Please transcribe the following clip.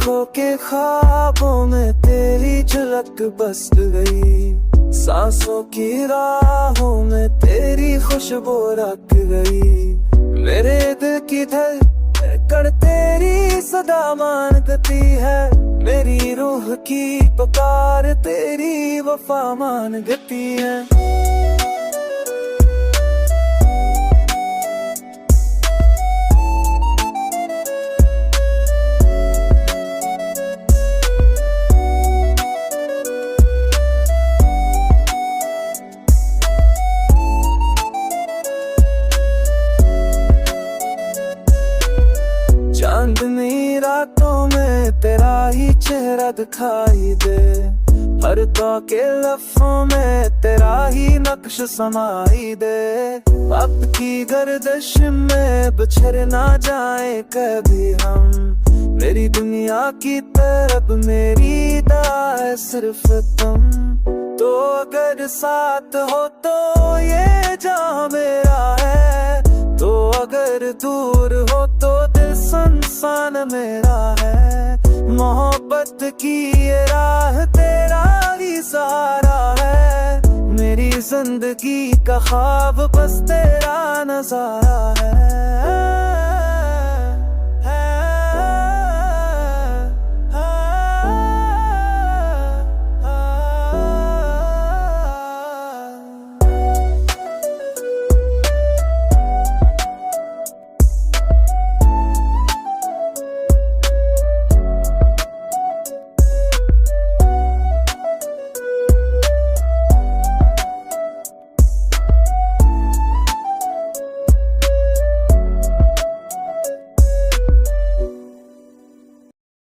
आंखों के ख्वाबों में तेरी झलक बस गई, सांसों की राहों में तेरी खुशबू रख गई। मेरे दिल की धड़कन तेरी सदा मांगती है, मेरी रूह की पुकार तेरी वफा मांगती है। चांदनी रातों में तेरा ही चेहरा दिखाई दे, हर तो के लफ्जों में तेरा ही नक्श समाई दे। अब की गर्दिश में बिछड़ ना जाए कभी हम, मेरी दुनिया की तरफ मेरी दाह है सिर्फ तुम। तो अगर साथ हो तो ये जहां मेरा है, तो अगर दूर हो तो दिल संसान मेरा है। मोहब्बत की ये राह तेरा ही सहारा है, मेरी जिंदगी का ख्वाब बस तेरा नजारा है।